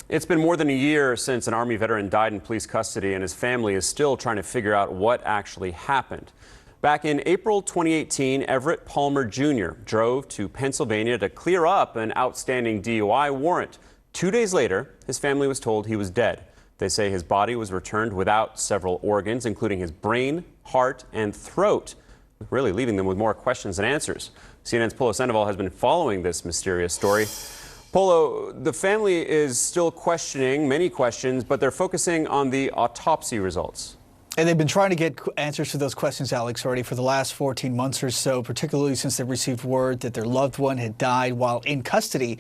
It's been more than a year since an Army veteran died in police custody, and his family is still trying to figure out what actually happened. Back in April 2018, Everett Palmer Jr. drove to Pennsylvania to clear up an outstanding DUI warrant. 2 days later, his family was told he was dead. They say his body was returned without several organs, including his brain, heart, and throat, really leaving them with more questions than answers. CNN's Polo Sandoval has been following this mysterious story. Polo, the family is still questioning many questions, but they're focusing on the autopsy results. And they've been trying to get answers to those questions, Alex, already for the last 14 months or so, particularly since they received word that their loved one had died while in custody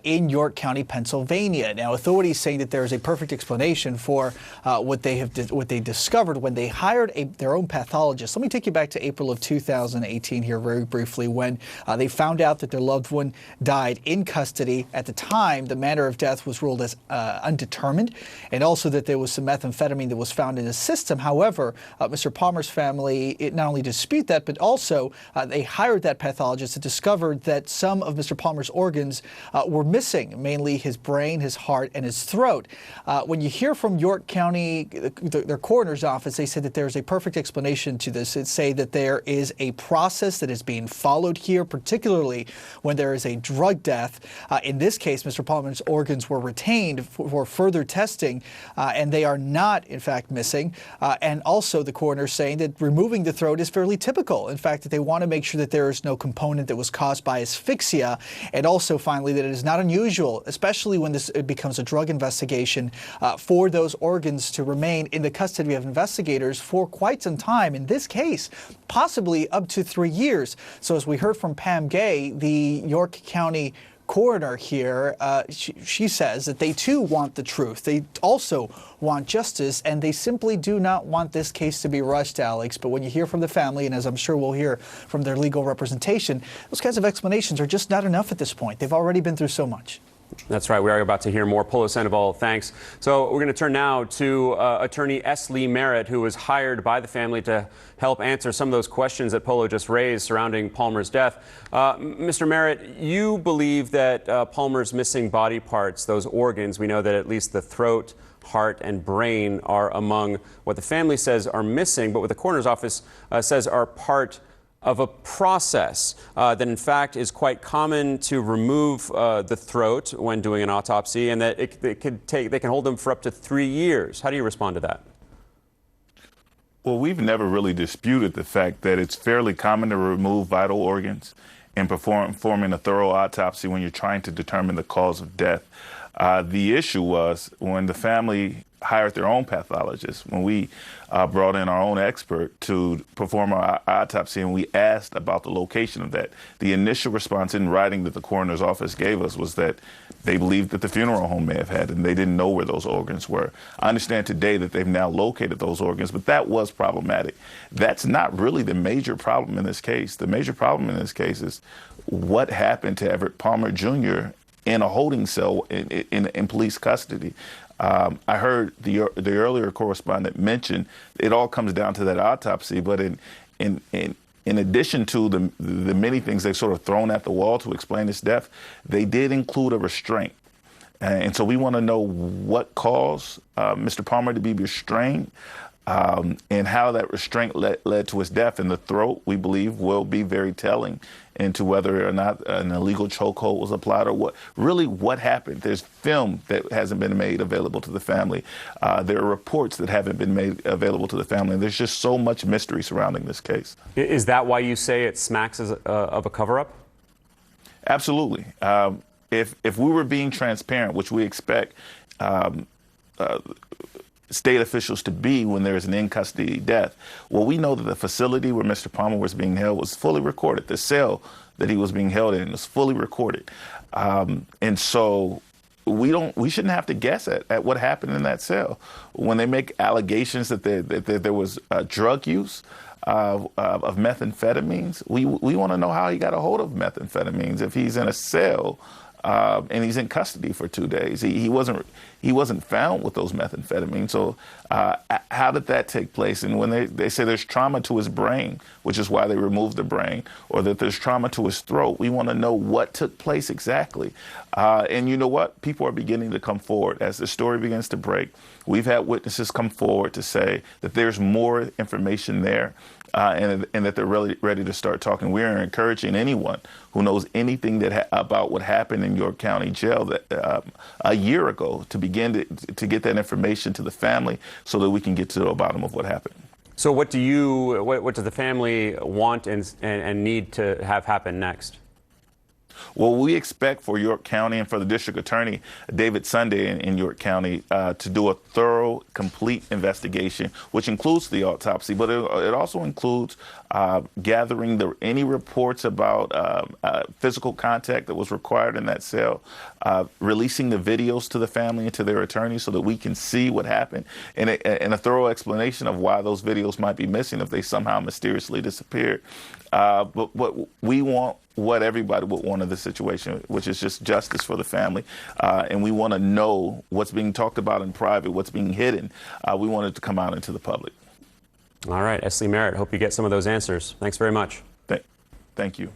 in York County, Pennsylvania. Now, authorities saying that there is a perfect explanation for what they discovered when they hired their own pathologist. Let me take you back to April of 2018 here very briefly, when they found out that their loved one died in custody. At the time, the manner of death was ruled as undetermined, and also that there was some methamphetamine that was found in his system. However, Mr. Palmer's family not only dispute that, but also they hired that pathologist and discovered that some of Mr. Palmer's organs were missing, mainly his brain, his heart, and his throat. When you hear from York County, their coroner's office, they said that there's a perfect explanation to this. They say that there is a process that is being followed here, particularly when there is a drug death. In this case, Mr. Palmer's organs were retained for further testing, and they are not, in fact, missing. And also the coroner saying that removing the throat is fairly typical. In fact, that they want to make sure that there is no component that was caused by asphyxia. And also, finally, that it is not unusual, especially when it becomes a drug investigation, for those organs to remain in the custody of investigators for quite some time. In this case, possibly up to 3 years. So as we heard from Pam Gay, the York County coroner here, she says that they too want the truth. They also want justice, and they simply do not want this case to be rushed, Alex. But when you hear from the family, and as I'm sure we'll hear from their legal representation, those kinds of explanations are just not enough at this point. They've already been through so much. That's right. We are about to hear more. Polo Sandoval, thanks. So we're going to turn now to attorney S. Lee Merritt, who was hired by the family to help answer some of those questions that Polo just raised surrounding Palmer's death. Mr. Merritt, you believe that Palmer's missing body parts, those organs, we know that at least the throat, heart, and brain are among what the family says are missing, but what the coroner's office says are part of a process that in fact is quite common to remove the throat when doing an autopsy, and that they can hold them for up to 3 years. How do you respond to that? Well, we've never really disputed the fact that it's fairly common to remove vital organs and performing a thorough autopsy when you're trying to determine the cause of death. The issue was when the family hired their own pathologist, when we brought in our own expert to perform our autopsy, and we asked about the location of that. The initial response in writing that the coroner's office gave us was that they believed that the funeral home may have had, and they didn't know where those organs were. I understand today that they've now located those organs, but that was problematic. That's not really the major problem in this case. The major problem in this case is what happened to Everett Palmer Jr. in a holding cell in police custody. I heard the earlier correspondent mention it all comes down to that autopsy, but in addition to the many things they've sort of thrown at the wall to explain his death, they did include a restraint. And so we want to know what caused Mr. Palmer to be restrained, and how that restraint led to his death. And the throat, we believe, will be very telling into whether or not an illegal chokehold was applied, or what happened. There's film that hasn't been made available to the family. There are reports that haven't been made available to the family. And there's just so much mystery surrounding this case. Is that why you say it smacks of a cover-up? Absolutely. If we were being transparent, which we expect state officials to be when there is an in-custody death, well, we know that the facility where Mr. Palmer was being held was fully recorded. The cell that he was being held in was fully recorded. And so we shouldn't have to guess at what happened in that cell. When they make allegations that there was drug use of methamphetamines, we want to know how he got a hold of methamphetamines if he's in a cell and he's in custody for 2 days. He wasn't found with those methamphetamines. So how did that take place? And when they say there's trauma to his brain, which is why they removed the brain, or that there's trauma to his throat, we want to know what took place exactly. And you know what? People are beginning to come forward as the story begins to break. We've had witnesses come forward to say that there's more information there. And that they're really ready to start talking. We are encouraging anyone who knows anything about what happened in York County Jail a year ago to begin to get that information to the family so that we can get to the bottom of what happened. So what does the family want and need to have happen next? Well, we expect for York County and for the district attorney, David Sunday in York County, to do a thorough, complete investigation, which includes the autopsy, but it also includes gathering any reports about physical contact that was required in that cell, releasing the videos to the family and to their attorney so that we can see what happened, and a thorough explanation of why those videos might be missing if they somehow mysteriously disappeared. But what we want, what everybody would want in this situation, which is just justice for the family. And we want to know what's being talked about in private, what's being hidden. We want it to come out into the public. All right, Esley Merritt, hope you get some of those answers. Thanks very much. Thank you.